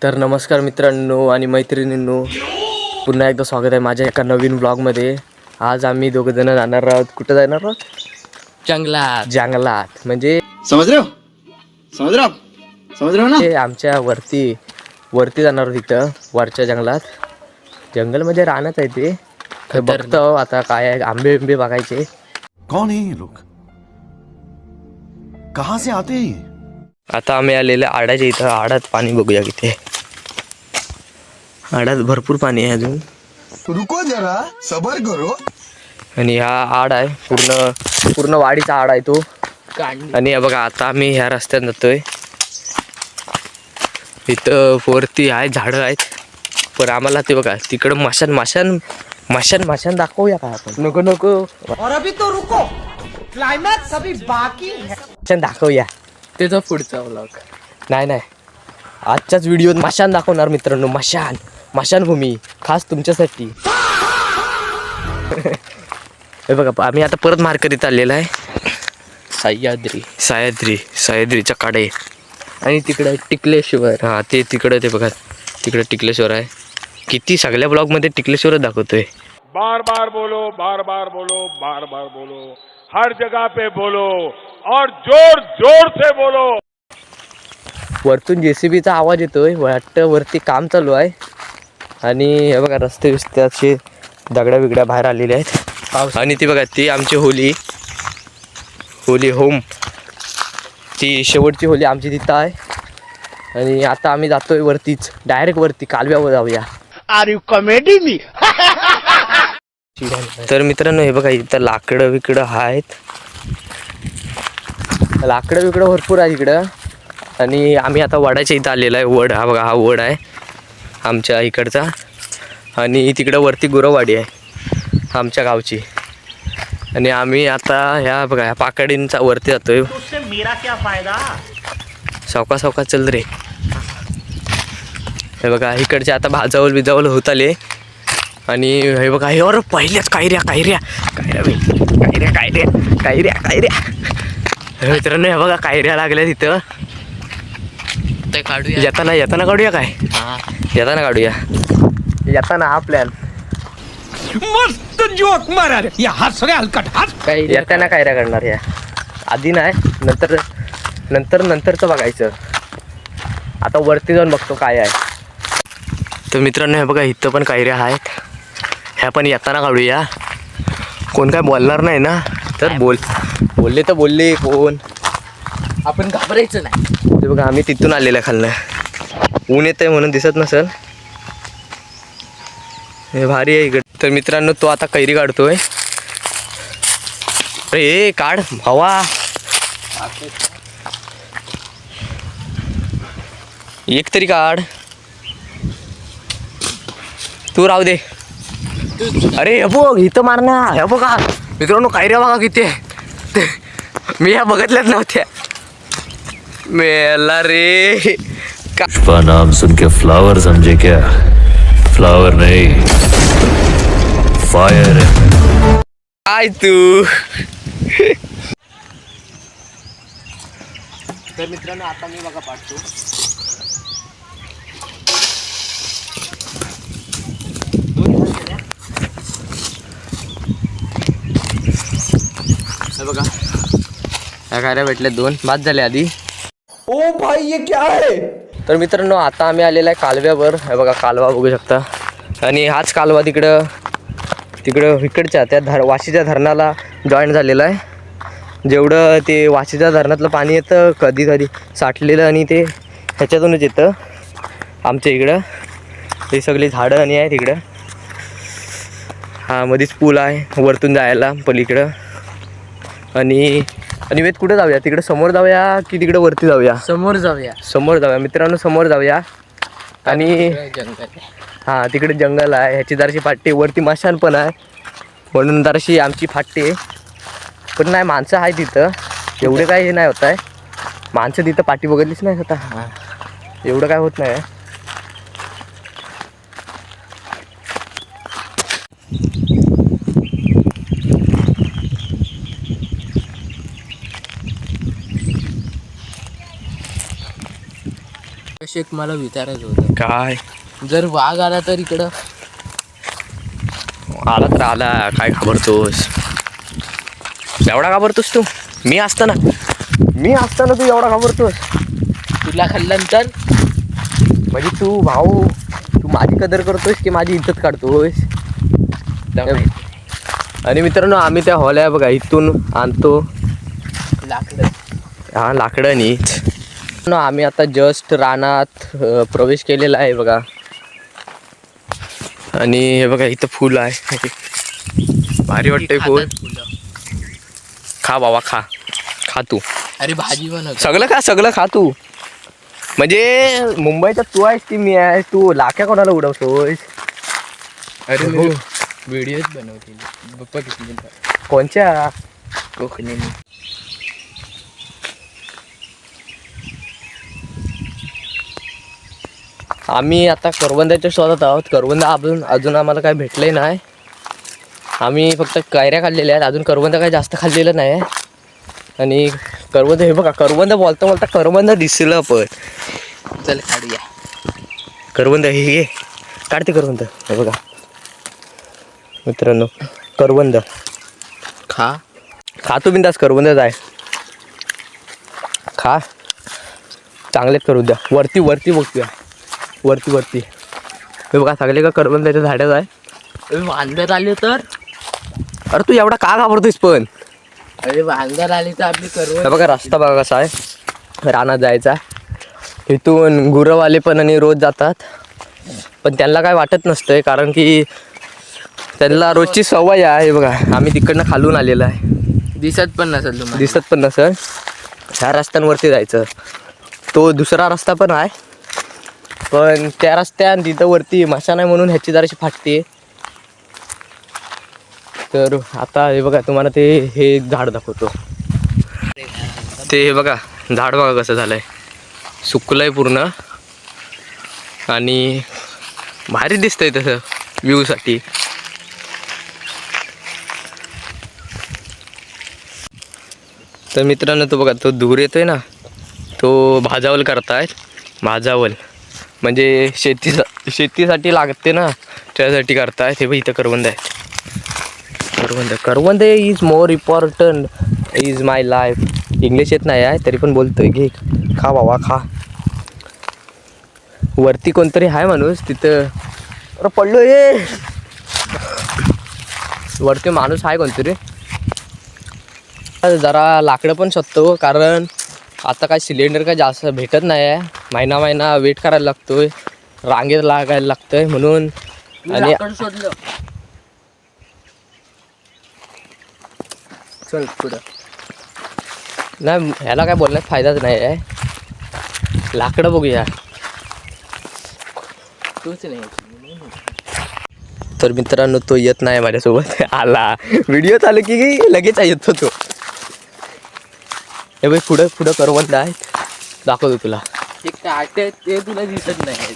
तर नमस्कार मित्रांनो आणि मैत्रिणींनो, पुन्हा एकदा स्वागत आहे माझ्या एका नवीन ब्लॉगमध्ये. आज आम्ही दोघं जण जाणार आहोत. कुठं जाणार आहोत? जंगलात. म्हणजे समझ रहे हो ना? ते आमच्या वरती जाणार आहोत. तिथं वरच्या जंगलमध्ये राहणंच आहे ते. बघतो आता काय आहे. आंबे बघायचे. कौन है ये लोग? कहाँ से आते हैं? आता आम्ही आलेल्या आडाच्या इथं. आडात पाणी बघूया किती. आडात भरपूर पाणी आहे अजून. रुको जरा सबर करो. आणि हा आड आहे, पूर्ण वाडीचा आड आहे तो. आणि हे बघा आता आम्ही ह्या रस्त्यात जातोय. इथं वरती आहे, झाडं आहेत. पण आम्हाला ते बघा तिकडं माशान दाखवूया का आपण? नको और अभी तो रुको, क्लाइमैक्स अभी बाकी है. माशान दाखवूया. त्याचा पुढचा व्लॉग. नाही आजच्याच व्हिडिओत माशान दाखवणार मित्रांनो. माशानभूमी खास तुमच्यासाठी. हे बघा आम्ही आता परत मार्केट आलेला आहे. सह्याद्रीच्या कडे. आणि तिकडे टिकलेश्वर. हा ते तिकडे बघा, तिकडे टिकलेश्वर आहे. किती सगळ्या ब्लॉगमध्ये टिकलेश्वरच दाखवतोय. बार बार बोलो, हर जगह पे बोलो और जोर से बोलो. वरतून JCBचा आवाज येतोय. वाटतं वरती काम चालू आहे. आणि हे बघा रस्ते असे दगड्या बिगड्या बाहेर आलेले आहेत. आणि ती बघा ती आमची होली होम, ती शेवटची होली आमची तिथं आहे. आणि आता आम्ही जातोय वरतीच, डायरेक्ट वरती कालव्यावर जाऊया. Are you comedy me? तर मित्रांनो हे बघा इथं लाकडं बिकडं आहेत. लाकडं बिकडं भरपूर आहे इकडं. आणि आम्ही आता वडाच्या इथं आलेला आहे. वड हा बघा, हा वड आहे आमच्या इकडचा. आणि तिकडं वरती गुरववाडी आहे आमच्या गावची. आणि आम्ही आता ह्या बघा ह्या पाकडींचा वरती जातोय. मेरा क्या फायदा? सावकाश चल रे. हे बघा इकडचे आता बिजावल होत आले. आणि हे बघा हे और पहिल्याच कायऱ्या. मित्रांनो हे बघा कायऱ्या लागल्या तिथं. ते काढूया. येताना काढूया काय? येताना हा प्लॅन. मस्त जोक मारा रे. या हस रे हलकट हस. येताना कायऱ्या करणार या. आधी नाही, नंतरचं बघायचं. आता वरती जाऊन बघतो काय आहे. तर मित्रांनो हे बघा इथं पण कायऱ्या आहेत. ह्या पण येताना काढूया. कोण काय बोलणार नाही ना? तर बोलले कोण. आपण घाबरायचं नाही. ते बघा आम्ही तिथून आलेलं खालनं. ऊन येतंय म्हणून दिसत नसेल. हे भारी आहे इकडे. तर मित्रांनो तो आता कैरी काढतोय. अरे काढ हवा. एक तरी काढ. तू राहू दे. अरे हे बघ इथं मारणार. हे बघा मित्रांनो कायऱ्या बघा किती आहे. मी ह्या बघितल्याच नव्हत्या. मेला रे. पुष्पा नाम सुन के फ्लावर समझे क्या? फ्लावर नहीं, फायर है. काय तू. तर मित्रांनो आता मी बघा पाडतो. बघा ह्या कायऱ्या भेटल्या 2 बाद झाले आधी. ओ भाई ये क्या है? तर मित्रांनो आता आम्ही आलेला आहे कालव्यावर. हे बघा कालवा बघू शकता. आणि हाच कालवा तिकडं इकडच्या त्या वाशीच्या धरणाला जॉईन झालेला आहे. जेवढं ते वाशीच्या धरणातलं पाणी येतं कधी साठलेलं आणि ते ह्याच्यातूनच येतं आमच्या इकडं. हे सगळी झाडं आणि आहे तिकडं. हा मध्येच पूल आहे वरतून जायला पलीकडं. आणि वेद कुठे जाऊया? तिकडे समोर जाऊया की तिकडे वरती जाऊया? समोर जाऊया मित्रांनो, समोर जाऊया. आणि जंगल. हां तिकडे जंगल आहे. ह्याची जराशी फाटी वरती माशान पण आहे म्हणून जराशी आमची फाटी आहे. पण नाही माणसं आहे तिथं. एवढे काय हे नाही होत आहे. माणसं तिथं पाठी बघितलीच नाही आता. एवढं काय होत नाही. एक मला विचारायचं होतं, काय जर वाघ आला तर इकडं आला तर आला, काय घाबरतोस? एवढा घाबरतोस तू? मी असताना तू एवढा घाबरतोस? तुला खाल्ल्यानंतर म्हणजे तू भाऊ, तू माझी कदर करतोस की माझी इज्जत काढतोस? आणि मित्रांनो, आम्ही त्या हॉल्या बघा इथून आणतो लाकडं. हा लाकडानीच. आम्ही आता जस्ट रानात प्रवेश केलेला आहे बघा. आणि हे बघा इथं फुल आहे, भारी वाटतंय फुल. खातात फुलं. खा बाबा, खा तू अरे भाजी बनवतो. सगळं खा तू. म्हणजे मुंबईचा तू आहेस की मी आहे? तू लाख्या कोणाला उडवतोस? अरे मी व्हिडिओज बनवते बघितली कोणच्या? कोकणी. आम्ही आता करवंदाच्या शोधात आहोत. करवंद अजून आम्हाला काय भेटलंय नाही. आम्ही फक्त कैऱ्या खाल्लेल्या आहेत, अजून करवंद काय जास्त खाल्लेलं नाही. आणि करवंद हे बघा, करवंद बोलता करवंद दिसलं पण. चल काढूया करवंद हे घे, काढते करवंद. हे बघा मित्रांनो, करवंद खातो बिंदास. करवंदच आहे, खा. चांगलेच करू द्या. वरती बघूया, वरती हे बघा, सगळे का करवंदाच्या झाडच आहे. वांदर आले तर? अरे तू एवढा का घाबरतोस पण? अरे वांदर आले तर आपली हे बघा रस्ता बघा कसा आहे रानात जायचा. इथून गुरंवाले पण आणि रोज जातात, पण त्यांना काय वाटत नसतंय, कारण की त्यांना रोजची सवय आहे. बघा आम्ही तिकडनं खालून आलेलं आहे. दिसत पण नसेल तुम्हाला. दिसत पण नसेल. ह्या रस्त्यांवरती जायचं. तो दुसरा रस्ता पण आहे, पण त्या रस्त्यान तिथं वरती मशान आहे म्हणून ह्याची जराशी फाटते. तर आता हे बघा, तुम्हाला ते हे झाड दाखवतो. ते हे बघा झाड बघा कसं झालंय, सुकलंय पूर्ण. आणि भारी दिसतंय तसं व्ह्यूसाठी. तर मित्रांनो, तो बघा तो दूर येतोय ना, तो भाजावल करतायत. भाजावल म्हणजे शेतीसाठी लागते ना, त्यासाठी करतायत. हे बघ इथं करवंद आहे. करवंद is more important is my life. English येत नाही आहे तरी पण बोलतोय. घे, खा बाबा खा. वरती कोणतरी आहे माणूस तिथं. अरे पडलो ये. वरती माणूस आहे कोणतरी. जरा लाकडं पण शोधतो, कारण आता काय सिलेंडर काय जास्त भेटत नाही आहे. महिना वेट करायला लागतोय, रांगेत लागायला लागतंय म्हणून. आणि शोधलं. चल पुढं. नाही, ह्याला काय बोलण्यात फायदाच नाही आहे. लाकडं बघूया. तूच नाही. तर मित्रांनो, तो येत नाही माझ्यासोबत. आला व्हिडिओ चालू की लगेच येतो तो. हे बाई पुढं करवंद आहे, दाखवतो तुला. हे काटे ते तुला दिसत नाही.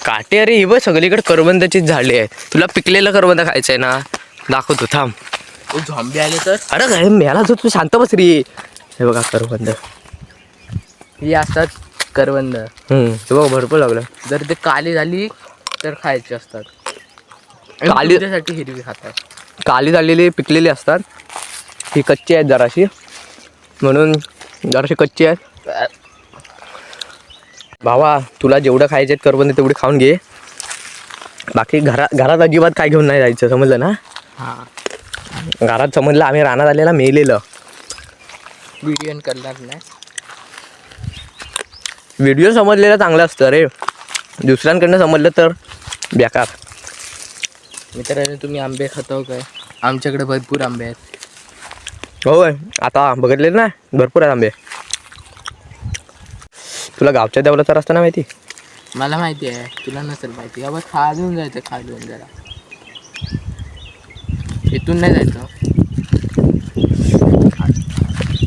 काटे? अरे हे बघ, सगळीकडे करवंदाचीच झाडे आहेत. तुला पिकलेलं करवंद खायचं आहे ना, दाखवतो थांब. झॉम्बी आले तर? अरे काय मेला जो, तू शांत बस रे. हे बघा करवंद, ही असतात करवंद. हे बघ भरपूर लागलं. जर ते काली झाली तर खायचे असतात. काली साठी हिरवी खातात. काली झालेली पिकलेली असतात. ही कच्ची आहेत जराशी, म्हणून जराशी कच्ची आहेत. भावा, तुला जेवढं खायचे आहेत करवंद तेवढे खाऊन घे. बाकी घरात अजिबात काय घेऊन नाही जायचं, समजलं ना? हां, घरात समजलं आम्ही रानात आलेला मेलेलं. व्हिडिओ करणार नाही. व्हिडिओ समजलेलं चांगलं असतं रे, दुसऱ्यांकडनं समजलं तर बेकार. मित्रांनो, तुम्ही आंबे खातो काय? आमच्याकडे भरपूर आंबे आहेत. होय, आता बघितले ना, भरपूर आहेत आंबे. तुला गावच्या देवलाचा रस्ता नाही माहिती? मला माहिती आहे, तुला नसेल माहिती. बाबा खालून जायचं, खालून जरा. इथून नाही जायचं.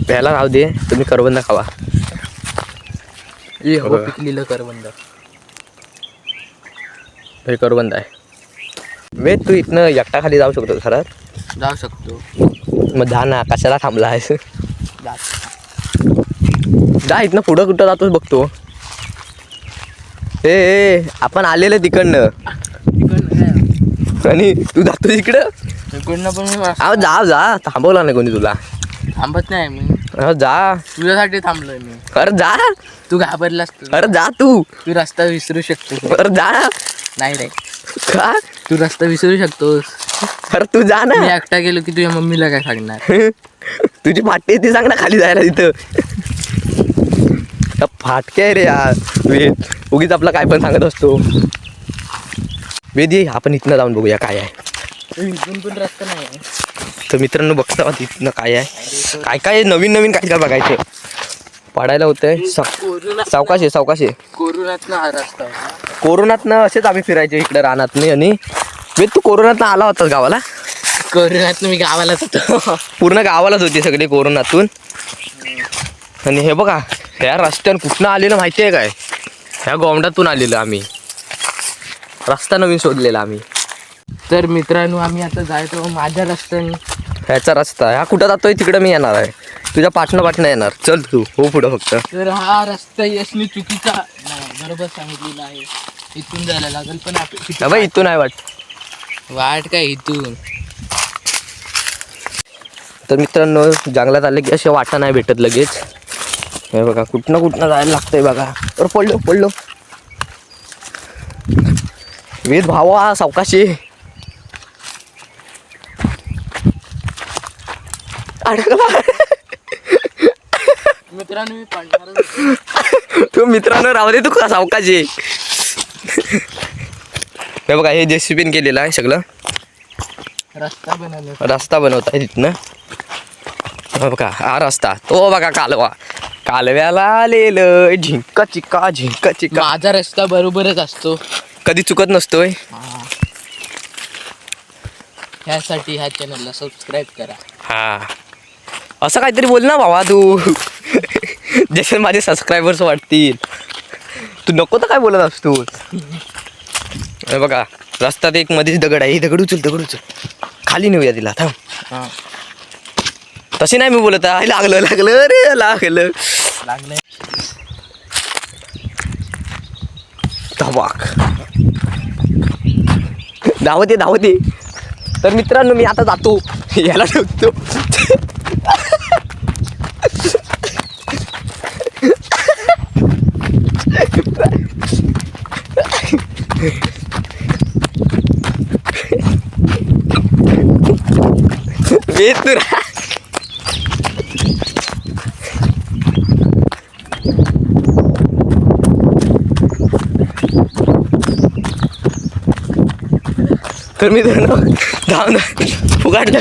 प्यायला राहू दे, तुम्ही करवंद खावा. हे हो पिकलेलं करवंद. हे करवंद आहे. वे तू इथनं एकटा खाली जाऊ शकतो खरंच? जाऊ शकतो. मग जा ना, कशाला थांबला आहेस? जा. जा इथनं पुढं कुठं जातोस बघतो. ए आपण आलेलं तिकडनं आणि तू जातो इकडं. इकडनं पण मी अहो जा थांबवला नाही कोणी तुला. थांबत नाही मी, अहो जा. तुझ्यासाठी थांबलोय मी. अरे जा. तू घाबरलास अरे जा तू. तू रस्ता विसरू शकतो. अरे जा. नाही रे, का? तू रस्ता विसरू शकतोस. अरे तू जा मी ना. एकटा गेलो की तुझ्या मम्मीला काय सांगणार. तुझी फाटके ती सांग ना खाली जायला तिथं. फाटके आहे रे यार वेद. उगीच आपला काय पण सांगत असतो. वेद ये आपण इथनं जाऊन बघूया काय आहे. इथून पण रस्ता नाही आहे. तर मित्रांनो बघता इथनं काय आहे, काय काय नवीन काय बघायचे. पाडायला होतंय. सावकाशे कोरोनातनं हा रस्ता होता. कोरोनातनं असेच आम्ही फिरायचे इकडे रानातनं. आणि वेद तू कोरोनातनं आला होतास गावाला. कोरोनातनं मी गावालाच होतो. पूर्ण गावालाच होती सगळी कोरोनातून. आणि हे बघा ह्या रस्त्यानं कुठनं आलेलं माहिती आहे काय. ह्या गोंडातून आलेलं आम्ही. रस्ता नवीन शोधलेला आम्ही. तर मित्रांनो आम्ही आता जायचो माझ्या रस्त्याने. ह्याचा रस्ता ह्या कुठं जातोय तिकडं मी येणार आहे. तुझ्या पाटणं येणार. चल तू हो पुढं फक्त. तर हा रस्ता यशनी चुकीचा नाही बरोबर सांगितलेला आहे. इथून जायला लागेल पण हा बाई इथून आहे वाट काय इथून. तर मित्रांनो जंगलात आले की असे वाटा नाही भेटत लगेच. हे बघा कुठनं जायला लागतंय बघा. तर पडलो वेद भावा सावकाशी. अडकला. मित्रांनो मी पडणार. तू मित्रांनो राहू दे तू का सावकाशी. हे बघा हे JCB केलेलं आहे सगळं. रस्ता बनवत आहे तिथनं. हे बघा हा रस्ता तो बघा कालव्याला आलेलं झिंका चिका. माझा रस्ता बरोबरच असतो, कधी चुकत नसतोय. ह्यासाठी ह्या चॅनलला सबस्क्राईब करा. हा असं काहीतरी बोल ना भावा तू. जसे माझे सबस्क्रायबर्स वाटतील. तू नको तर काय बोलत असतो. हे बघा रस्त्यात एक मध्येच दगड आहे. दगड उचल खाली नेऊया तिला थांब. हां तशी नाही मी बोलत आहे. लागलं रे लागलं. धबाक धावते. तर मित्रांनो मी आता जातो. याला ठेवतो. तर मित्रांनो धावणं फुगाडलं.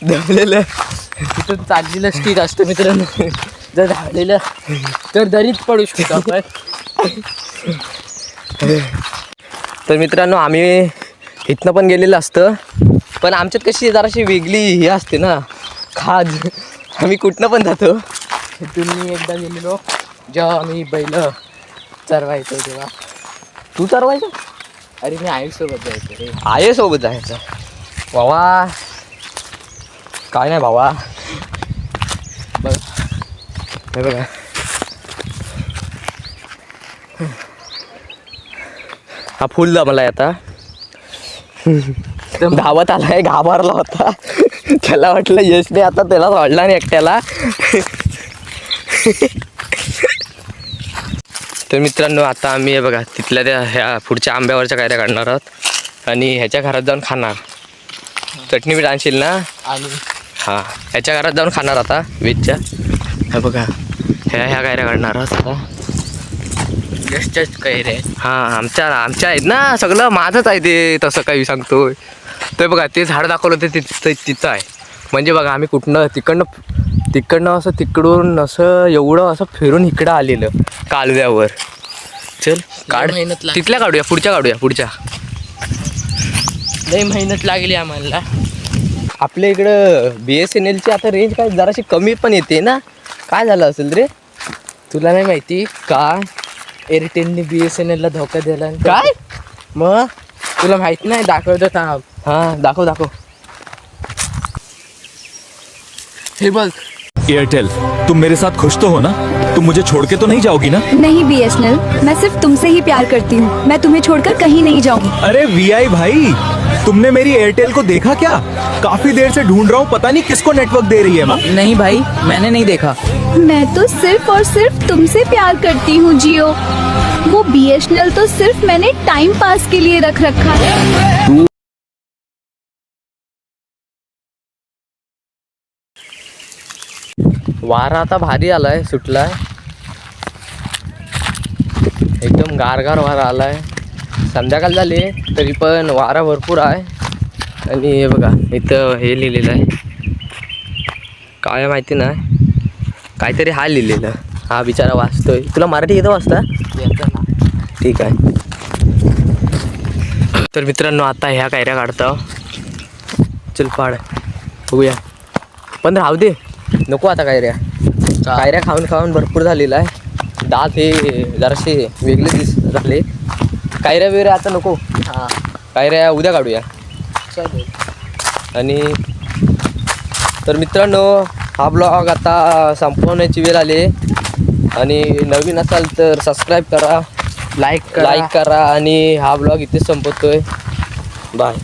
दमलेलं तिथं चाललेलं स्टिक असतं मित्रांनो. जर धावलेलं तर दरीत पडू शकतो आपण. तर मित्रांनो आम्ही इथनं पण गेलेलं असतं. पण आमच्यात कशी जराशी वेगळी हे असते ना खाज. आम्ही कुठनं पण जातो. इथून मी एकदा गेलेलो जेव्हा आम्ही बैल चरवायचो तेव्हा. तू चरवायचं. अरे मी आईसोबत जायचो रे. आहे सोबत जायचं भावा. काय नाही भावा. बघ हे बघा हा फुल मला आता धावत आलाय. घाबरला होता. त्याला वाटलं यशने आता त्याला वाढला नाही एकट्याला. तर मित्रांनो आता आम्ही हे बघा तिथल्या त्या ह्या पुढच्या आंब्यावरच्या कायऱ्या काढणार आहोत. आणि ह्याच्या घरात जाऊन खाणार. चटणी बीट आणशील ना. आणि हां ह्याच्या घरात जाऊन खाणार आता वेजच्या. हे बघा ह्या कायऱ्या काढणार आहोत आता. जस्टच काही रे. हां आमच्या आहेत ना. सगळं माझंच आहे ते. तसं काही सांगतोय. तर बघा ते झाड दाखवलं ते तिथं आहे. म्हणजे बघा आम्ही कुठनं तिकडनं असं तिकडून असं एवढं असं फिरून इकडं आलेलं कालव्यावर. चल काढ मेहनत लागली. तिथल्या काढूया पुढच्या. लई मेहनत लागली आम्हाला. आपल्या इकडं BSNLची आता रेंज काय जराशी कमी पण येते ना. काय झालं असेल रे. तुला नाही माहिती काय एअरटेलने BSNLला धोका दिला. काय मग तुला माहित नाही. दाखवतो थांब. हां दाखव. हे बघ एयरटेल, तुम मेरे साथ खुश तो हो ना? तुम मुझे छोड़ के तो नहीं जाओगी ना? नहीं BSNL, मैं सिर्फ तुमसे ही प्यार करती हूँ। मैं तुम्हें छोड़कर कहीं नहीं जाऊंगी। अरे VI भाई, तुमने मेरी एयरटेल को देखा क्या? काफी देर से ढूंढ रहा हूँ, पता नहीं किसको नेटवर्क दे रही है माँ। नहीं भाई, मैंने नहीं देखा। मैं तो सिर्फ और सिर्फ तुमसे प्यार करती हूँ जियो। वो BSNL तो सिर्फ मैंने टाइम पास के लिए रख रखा है। वारा आता भारी आलाय, सुटलाय, एकदम गारगार वारा आलाय. संध्याकाळ झाली तरी पण वारा भरपूर आहे. आणि हे बघा इथं हे लिहिलेलं आहे, काय माहिती नाही, काहीतरी हा लिहिलेलं. हा बिचारा वाचतोय. तुला मराठी येतं वाचता? येतं ना. ठीक आहे. तर मित्रांनो आता ह्या कायऱ्या काढतो. चल पाड बघूया. पण राहू दे, नको आता कायऱ्या. कायऱ्या खाऊन खाऊन भरपूर झालेला आहे. दात हे जरासे वेगळे झाले. कायऱ्या बिऱ्या आता नको. हां, कायऱ्या उद्या काढूया. आणि तर मित्रांनो हा ब्लॉग आता संपवण्याची वेळ आली. आणि नवीन असाल तर सबस्क्राईब करा, लाईक करा आणि हा ब्लॉग इथेच संपवतोय. बाय.